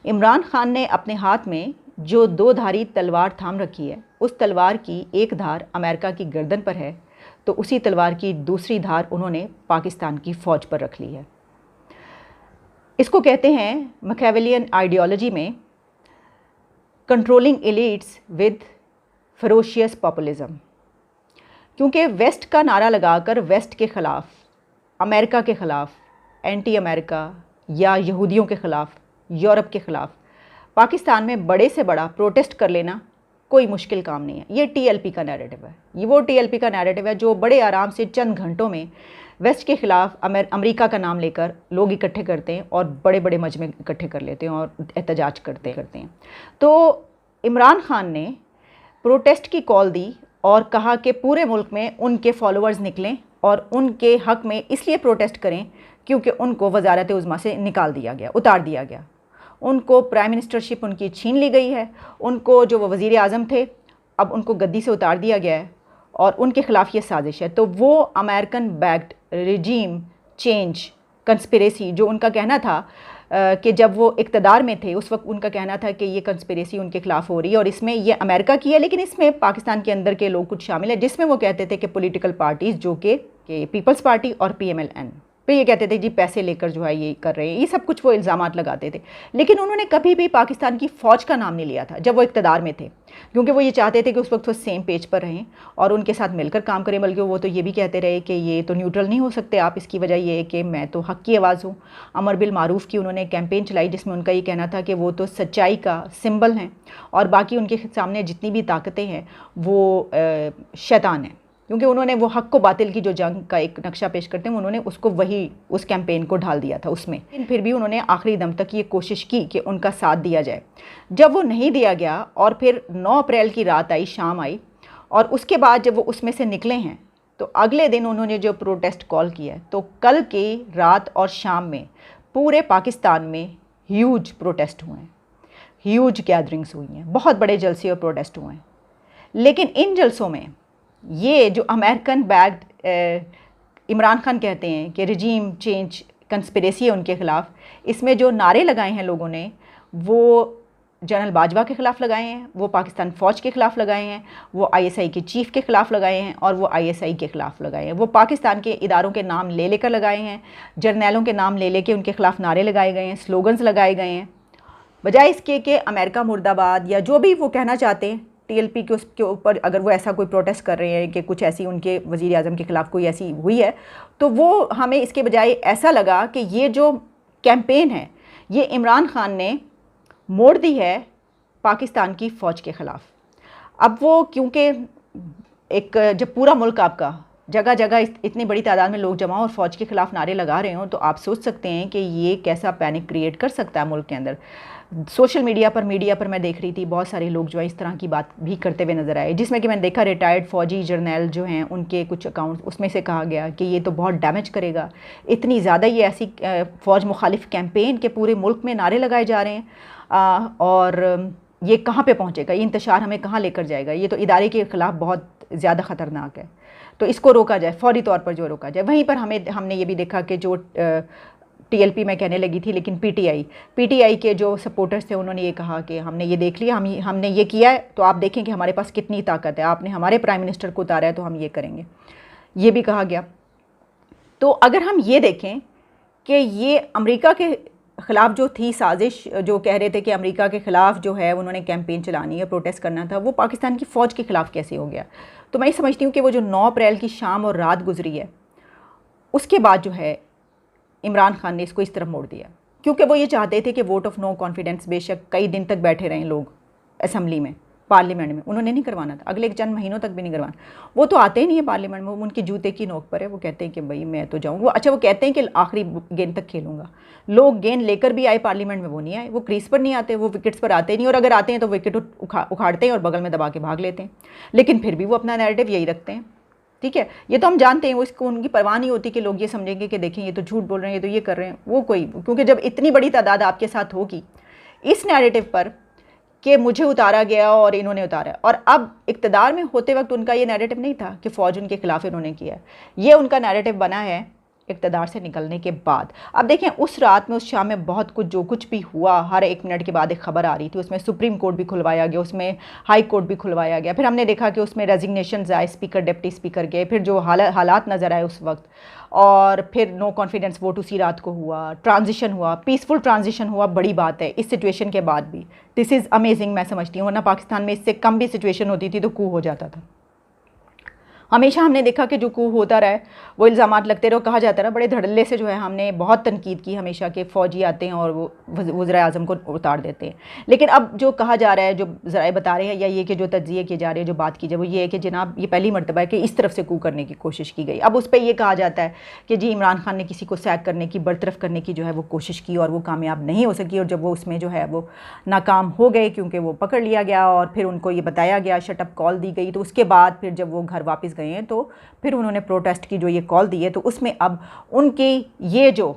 इमरान खान ने अपने हाथ में जो दो धारी तलवार थाम रखी है, उस तलवार की एक धार अमेरिका की गर्दन पर है, तो उसी तलवार की दूसरी धार उन्होंने पाकिस्तान की फ़ौज पर रख ली है। इसको कहते हैं मैकियावेलियन आइडियोलॉजी में controlling elites with ferocious populism. क्योंकि वेस्ट का नारा लगाकर वेस्ट के ख़िलाफ़, अमेरिका के ख़िलाफ़, एंटी अमेरिका या यहूदियों के ख़िलाफ़, यूरोप के ख़िलाफ़ पाकिस्तान में बड़े से बड़ा प्रोटेस्ट कर लेना कोई मुश्किल काम नहीं है। ये टीएलपी का नैरेटिव है। ये वो टीएलपी का नैरेटिव है जो बड़े आराम से चंद घंटों में वेस्ट के ख़िलाफ़ अमेरिका का नाम लेकर लोग इकट्ठे करते हैं और बड़े बड़े मजमे इकट्ठे कर लेते हैं और एहतजाज करते हैं। तो इमरान खान ने प्रोटेस्ट की कॉल दी और कहा कि पूरे मुल्क में उनके फॉलोअर्स निकलें और उनके हक़ में इसलिए प्रोटेस्ट करें क्योंकि उनको वज़ारत उज़्मा से निकाल दिया गया, उतार दिया गया। उनको प्राइम मिनिस्टरशिप उनकी छीन ली गई है। उनको जो वज़ीर आज़म थे, अब उनको गद्दी से उतार दिया गया है और उनके ख़िलाफ़ ये साजिश है। तो वो American backed regime change conspiracy, जो उनका कहना था कि जब वो इक़्तिदार में थे उस वक्त उनका कहना था कि ये कंस्पिरेसी उनके ख़िलाफ़ हो रही है और इसमें ये अमेरिका की है, लेकिन इसमें पाकिस्तान के अंदर के लोग कुछ शामिल है, जिसमें वो कहते थे कि पॉलिटिकल पार्टीज़ जो कि पीपल्स पार्टी और PMLN पे ये कहते थे जी पैसे लेकर जो है ये कर रहे हैं, ये सब कुछ वो इल्ज़ामात लगाते थे। लेकिन उन्होंने कभी भी पाकिस्तान की फ़ौज का नाम नहीं लिया था जब वो इक़्तिदार में थे, क्योंकि वो ये चाहते थे कि उस वक्त वो सेम पेज पर रहें और उनके साथ मिलकर काम करें। बल्कि वो तो ये भी कहते रहे कि ये तो न्यूट्रल नहीं हो सकते आप, इसकी वजह ये है कि मैं तो हक़ की आवाज़ हूँ। अमर बिल मारूफ़ की उन्होंने कैंपेन चलाई जिसमें उनका ये कहना था कि वो तो सच्चाई का सिंबल हैं और बाकी उनके सामने जितनी भी ताकतें हैं वो शैतान हैं, क्योंकि उन्होंने वो हक़ को बातिल की जो जंग का एक नक्शा पेश करते हैं उन्होंने उसको वही उस कैंपेन को ढाल दिया था उसमें। लेकिन फिर भी उन्होंने आखिरी दम तक ये कोशिश की कि उनका साथ दिया जाए। जब वो नहीं दिया गया और फिर 9 अप्रैल की रात आई, शाम आई, और उसके बाद जब वो उसमें से निकले हैं तो अगले दिन उन्होंने जो प्रोटेस्ट कॉल किया है, तो कल की रात और शाम में पूरे पाकिस्तान में ह्यूज प्रोटेस्ट हुए हैं, ह्यूज गैदरिंग्स हुई हैं, बहुत बड़े जलसे और प्रोटेस्ट हुए हैं। लेकिन इन जलसों में ये जो अमेरिकन बैक्ड इमरान खान कहते हैं कि रिजीम चेंज कंस्पिरेसी है उनके ख़िलाफ़, इसमें जो नारे लगाए हैं लोगों ने वो जनरल बाजवा के ख़िलाफ़ लगाए हैं, वो पाकिस्तान फ़ौज के ख़िलाफ़ लगाए हैं, वो ISI के चीफ़ के ख़िलाफ़ लगाए हैं और वो ISI के ख़िलाफ़ लगाए हैं। वो पाकिस्तान के इदारों के नाम ले लेकर लगाए हैं, जर्नैलों के नाम ले लेके उनके ख़िलाफ़ नारे लगाए गए हैं, स्लोगन्स लगाए गए हैं, बजाय इसके कि अमेरिका मुर्दाबाद या जो भी वो कहना चाहते हैं TLP के उसके ऊपर। अगर वो ऐसा कोई प्रोटेस्ट कर रहे हैं कि कुछ ऐसी उनके वज़ीर आज़म के ख़िलाफ़ कोई ऐसी हुई है, तो वो हमें इसके बजाय ऐसा लगा कि ये जो कैंपेन है ये इमरान खान ने मोड़ दी है पाकिस्तान की फ़ौज के ख़िलाफ़। अब वो क्योंकि एक जब पूरा मुल्क आपका जगह जगह इतनी बड़ी तादाद में लोग जमा और फ़ौज के ख़िलाफ़ नारे लगा रहे हों, तो आप सोच सकते हैं कि ये कैसा पैनिक क्रिएट कर सकता है मुल्क के अंदर। सोशल मीडिया पर मैं देख रही थी बहुत सारे लोग जो है इस तरह की बात भी करते हुए नज़र आए, जिसमें कि मैंने देखा रिटायर्ड फ़ौजी जर्नैल जो हैं उनके कुछ अकाउंट, उसमें से कहा गया कि ये तो बहुत डैमेज करेगा, इतनी ज़्यादा ये ऐसी फ़ौज मुखालिफ कैंपेन के पूरे मुल्क में नारे लगाए जा रहे हैं और ये कहाँ पे पहुँचेगा, ये इंतशार हमें कहाँ लेकर जाएगा, ये तो इदारे के ख़िलाफ़ बहुत ज़्यादा ख़तरनाक है, तो इसको रोका जाए, फ़ौरी तौर पर जो रोका जाए। वहीं पर हमने ये भी देखा कि जो TLP में कहने लगी थी, लेकिन PTI के जो सपोर्टर्स थे उन्होंने ये कहा कि हमने ये देख लिया, हमने ये किया है, तो आप देखें कि हमारे पास कितनी ताकत है, आपने हमारे प्राइम मिनिस्टर को उतारा है तो हम ये करेंगे, ये भी कहा गया। तो अगर हम ये देखें कि ये अमेरिका के ख़िलाफ़ जो थी साजिश, जो कह रहे थे कि अमेरिका के ख़िलाफ़ जो है उन्होंने कैंपेन चलानी है, प्रोटेस्ट करना था, वो पाकिस्तान की फ़ौज के ख़िलाफ़ कैसे हो गया। तो मैं समझती हूँ कि वो जो 9 अप्रैल की शाम और रात गुजरी है उसके बाद जो है इमरान खान ने इसको इस तरफ मोड़ दिया, क्योंकि वो ये चाहते थे कि वोट ऑफ नो कॉन्फिडेंस बेशक कई दिन तक बैठे रहें लोग असेंबली में, पार्लियामेंट में, उन्होंने नहीं करवाना था, अगले चंद महीनों तक भी नहीं करवाना। वो तो आते ही नहीं है पार्लियामेंट में, उनकी जूते की नोक पर है, वो कहते हैं कि भाई मैं तो जाऊँ। वो कहते हैं कि आखिरी गेंद तक खेलूँगा। लोग गेंद लेकर भी आए पार्लियामेंट में, वो नहीं आए, वो क्रीज पर नहीं आते, वो विकेट्स पर आते नहीं, और अगर आते हैं तो विकेट उखाड़ते हैं और बगल में दबा के भाग लेते हैं। लेकिन फिर भी वो अपना नैरेटिव यही रखते हैं, ठीक है। ये तो हम जानते हैं, वो इसको उनकी परवाह नहीं होती कि लोग ये समझेंगे कि देखें ये तो झूठ बोल रहे हैं, ये तो ये कर रहे हैं, वो कोई, क्योंकि जब इतनी बड़ी तादाद आपके साथ होगी इस नैरेटिव पर कि मुझे उतारा गया और इन्होंने उतारा। और अब इक़्तिदार में होते वक्त उनका ये नैरेटिव नहीं था कि फ़ौज उनके ख़िलाफ़ इन्होंने किया, ये उनका नैरेटिव बना है इक़्तिदार से निकलने के बाद। अब देखें, उस रात में, उस शाम में बहुत कुछ, जो कुछ भी हुआ, हर एक मिनट के बाद एक ख़बर आ रही थी। उसमें सुप्रीम कोर्ट भी खुलवाया गया, उसमें हाई कोर्ट भी खुलवाया गया। फिर हमने देखा कि उसमें रेजिग्नेशंस आए, स्पीकर डिप्टी स्पीकर के, फिर जो हालात नज़र आए उस वक्त, और फिर नो कॉन्फिडेंस वोट उसी रात को हुआ, ट्रांजिशन हुआ, पीसफुल ट्रांजिशन हुआ, बड़ी बात है इस सिचुएशन के बाद भी। दिस इज़ अमेजिंग, मैं समझती हूँ, वरना पाकिस्तान में इससे कम भी सिचुएशन होती थी तो कू हो जाता था। हमेशा हमने देखा कि जो कू होता रहा है वो इल्ज़ामात लगते रहे, कहा जाता रहा, बड़े धड़ल्ले से जो है हमने बहुत तनकीद की हमेशा कि फ़ौजी आते हैं और वो वज़ीर आज़म को उतार देते हैं। लेकिन अब जो कहा जा रहा है, जो ज़राए बता रहे हैं, या ये कि जो तज्ज़िये किए जा रहे हैं, जो बात की जाए, वो ये है कि जनाब ये पहली मरतबा है कि इस तरफ से कू करने की कोशिश की गई। अब उस पर यह कहा जाता है कि जी इमरान खान ने किसी को सैक करने की, बरतरफ करने की जो है वो कोशिश की और वो कामयाब नहीं हो सकी, और जब वो उसमें जो है वो नाकाम हो गए क्योंकि वो पकड़ लिया गया और फिर उनको ये बताया गया, शटअप कॉल दी गई, तो उसके बाद फिर जब वो घर वापस गए हैं तो फिर उन्होंने प्रोटेस्ट की, जो ये कॉल दी है। तो उसमें अब उनकी ये जो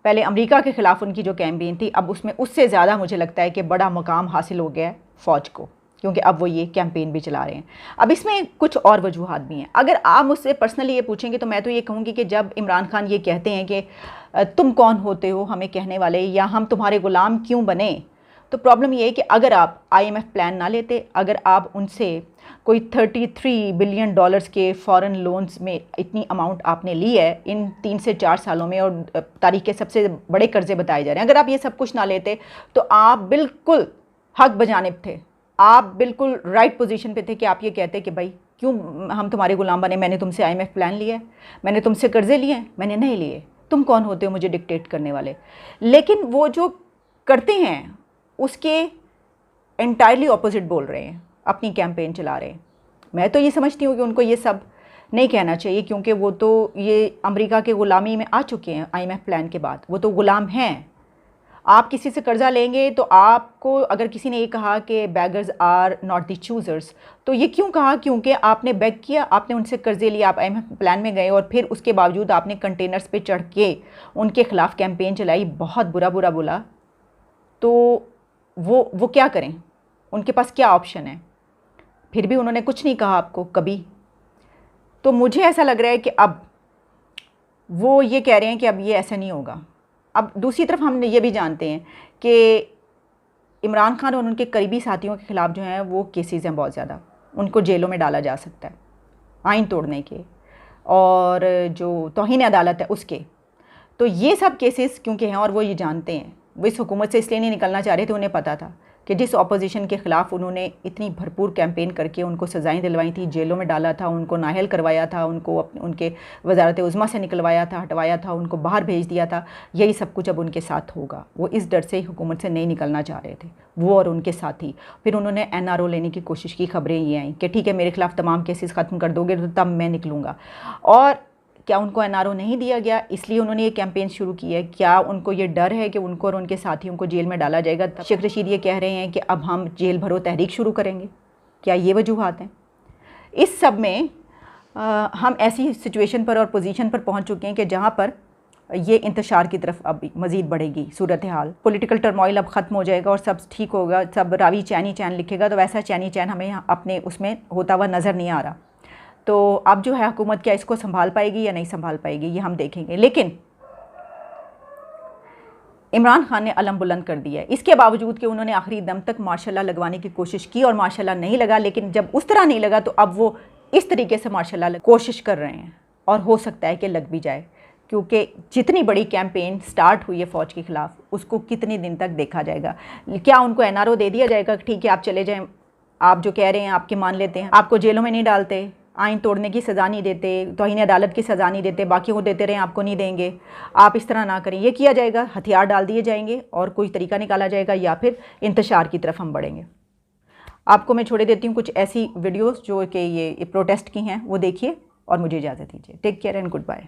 पहले अमेरिका के ख़िलाफ़ उनकी जो कैंपेन थी, अब उसमें उससे ज़्यादा मुझे लगता है कि बड़ा मुकाम हासिल हो गया है फ़ौज को, क्योंकि अब वो ये कैंपेन भी चला रहे हैं। अब इसमें कुछ और वजूहात भी हैं। अगर आप मुझसे पर्सनली ये पूछेंगे तो मैं तो ये कहूँगी कि जब इमरान खान ये कहते हैं कि तुम कौन होते हो हमें कहने वाले, या हम तुम्हारे ग़ुलाम क्यों बने, तो प्रॉब्लम ये है कि अगर आप IMF प्लान ना लेते, अगर आप उनसे कोई 33 बिलियन डॉलर्स के फ़ॉरेन लोन्स में इतनी अमाउंट आपने ली है इन 3 से 4 सालों में, और तारीख़ के सबसे बड़े कर्ज़े बताए जा रहे हैं, अगर आप ये सब कुछ ना लेते तो आप बिल्कुल हक बजानिब थे, आप बिल्कुल राइट पोजीशन पे थे कि आप ये कहते कि भाई क्यों हम तुम्हारे ग़ुलाम बने, मैंने तुमसे IMF प्लान लिया है, मैंने तुमसे कर्ज़े लिए हैं, मैंने नहीं लिए, तुम कौन होते हो मुझे डिक्टेट करने वाले। लेकिन वो जो करते हैं उसके एंटायरली ऑपोजिट बोल रहे हैं, अपनी कैंपेन चला रहे हैं। मैं तो ये समझती हूँ कि उनको ये सब नहीं कहना चाहिए, क्योंकि वो तो ये अमेरिका के ग़ुलामी में आ चुके हैं IMF प्लान के बाद, वो तो ग़ुलाम हैं। आप किसी से कर्ज़ा लेंगे तो आपको, अगर किसी ने ये कहा कि beggars are not the choosers, तो ये क्यों कहा? क्योंकि आपने बेग किया, आपने उनसे कर्ज़े लिए, आप IMF प्लान में गए, और फिर उसके बावजूद आपने कंटेनर्स पे चढ़ के उनके ख़िलाफ़ कैंपेन चलाई, बहुत बुरा बुरा बोला, तो वो क्या करें? उनके पास क्या ऑप्शन है? फिर भी उन्होंने कुछ नहीं कहा आपको कभी। तो मुझे ऐसा लग रहा है कि अब वो ये कह रहे हैं कि अब ये ऐसा नहीं होगा। अब दूसरी तरफ हम ये भी जानते हैं कि इमरान खान और उनके करीबी साथियों के ख़िलाफ़ जो हैं वो केसेस हैं बहुत ज़्यादा, उनको जेलों में डाला जा सकता है आइन तोड़ने के और जो तौहीन अदालत है उसके। तो ये सब केसेस क्योंकि हैं और वो ये जानते हैं, वो इस हुकूमत से इसलिए नहीं निकलना चाह रहे थे, उन्हें पता था कि जिस अपोजिशन के ख़िलाफ़ उन्होंने इतनी भरपूर कैंपेन करके उनको सज़ाएं दिलवाई थी, जेलों में डाला था, उनको नाहल करवाया था, उनको उनके वज़ारत उज़्मा से निकलवाया था, हटवाया था, उनको बाहर भेज दिया था, यही सब कुछ अब उनके साथ होगा। वो इस डर से हुकूमत से नहीं निकलना चाह रहे थे, वो और उनके साथी। फिर उन्होंने NRO लेने की कोशिश की, खबरें ये आई कि ठीक है मेरे ख़िलाफ़ तमाम केसेस ख़त्म कर दोगे तो तब मैं निकलूँगा। और क्या उनको NRO नहीं दिया गया, इसलिए उन्होंने ये कैंपेन शुरू की है? क्या उनको ये डर है कि उनको और उनके साथियों को जेल में डाला जाएगा? शेख रशीद ये कह रहे हैं कि अब हम जेल भरो तहरीक शुरू करेंगे। क्या ये वजूहात हैं? इस सब में हम ऐसी सिचुएशन पर और पोजीशन पर पहुंच चुके हैं कि जहां पर ये इंतशार की तरफ अब मज़ीद बढ़ेगी सूरत हाल। पॉलिटिकल टर्मोइल अब ख़त्म हो जाएगा और सब ठीक होगा, सब रावी चैनी चैन लिखेगा, तो वैसा चैनी चैन हमें अपने उसमें होता हुआ नज़र नहीं आ रहा। तो अब जो है हुकूमत क्या इसको संभाल पाएगी या नहीं संभाल पाएगी, ये हम देखेंगे। लेकिन इमरान खान ने अलम बुलंद कर दिया है, इसके बावजूद कि उन्होंने आखिरी दम तक मार्शल लगाने की कोशिश की और मार्शल नहीं लगा। लेकिन जब उस तरह नहीं लगा तो अब वो इस तरीके से मार्शल कोशिश कर रहे हैं और हो सकता है कि लग भी जाए, क्योंकि जितनी बड़ी कैंपेन स्टार्ट हुई है फ़ौज के ख़िलाफ़, उसको कितने दिन तक देखा जाएगा। क्या उनको NRO दे दिया जाएगा, ठीक है आप चले जाएँ, आप जो कह रहे हैं आपके मान लेते हैं, आपको जेलों में नहीं डालते, आइन तोड़ने की सज़ा नहीं देते, तौहीन अदालत की सज़ा नहीं देते, बाकी को देते रहें, आपको नहीं देंगे, आप इस तरह ना करें, ये किया जाएगा, हथियार डाल दिए जाएंगे और कोई तरीका निकाला जाएगा, या फिर इंतशार की तरफ हम बढ़ेंगे। आपको मैं छोड़े देती हूँ कुछ ऐसी वीडियोस जो कि ये प्रोटेस्ट की हैं, वो देखिए और मुझे इजाज़त दीजिए। Take care and goodbye.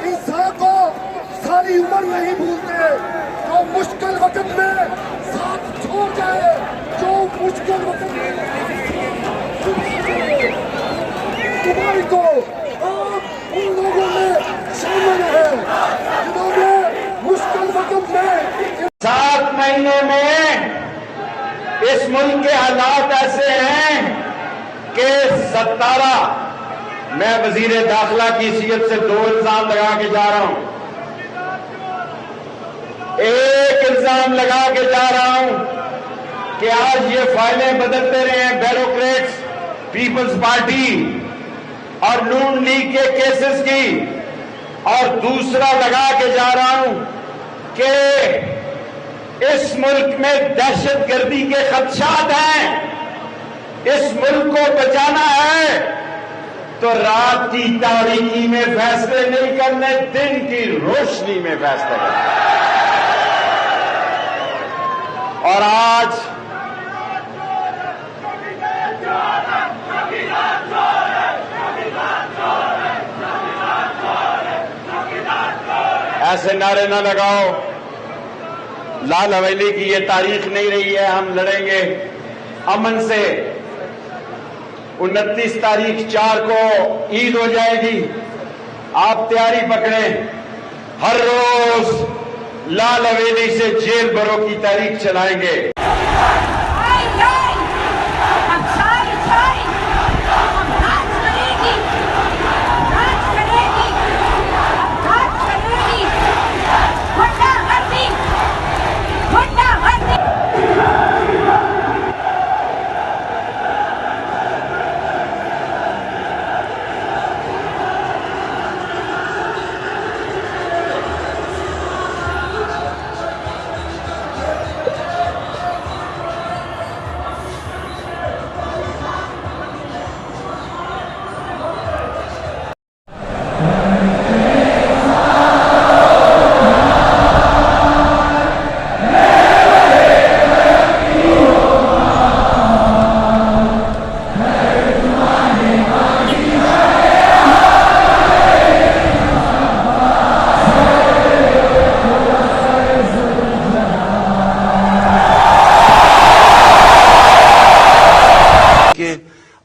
इंसान को सारी उम्र नहीं भूलते, जो मुश्किल मुश्किल वक्त में साथ छोड़ जाए, जो मुश्किल वक्त में तुम्हारी को आप उन लोगों में शामिल है जिन्होंने मुश्किल वक्त में 7 महीने में इस मुल्क के हालात ऐसे हैं कि 17 मैं वजीर दाखिला की हैसियत से 2 इल्जाम लगा के जा रहा हूं। एक इल्जाम लगा के जा रहा हूं कि आज ये फाइलें बदलते रहे हैं ब्यूरोक्रेट्स, पीपल्स पार्टी और नून लीग के केसेस की, और दूसरा लगा के जा रहा हूं कि इस मुल्क में दहशतगर्दी के खदशात हैं। इस मुल्क को बचाना है तो रात की तारीकी में फैसले नहीं करने, दिन की रोशनी में फैसले करने। और आज ऐसे नारे ना लगाओ, लाल हवेली की ये तारीख नहीं रही है, हम लड़ेंगे अमन से। 29 तारीख 4 को ईद हो जाएगी, आप तैयारी पकड़ें। हर रोज लाल हवेली से जेल भरो की तारीख चलाएंगे।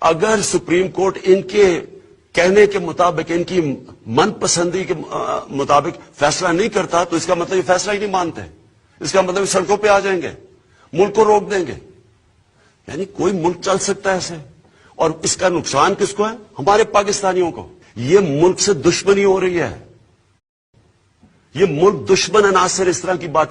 अगर सुप्रीम कोर्ट इनके कहने के मुताबिक, इनकी मनपसंदी के मुताबिक फैसला नहीं करता तो इसका मतलब ये फैसला ही नहीं मानते। इसका मतलब सड़कों पे आ जाएंगे, मुल्क को रोक देंगे। यानी कोई मुल्क चल सकता है ऐसे, और इसका नुकसान किसको है? हमारे पाकिस्तानियों को। ये मुल्क से दुश्मनी हो रही है, ये मुल्क दुश्मन है, ना सिर्फ इस तरह की बात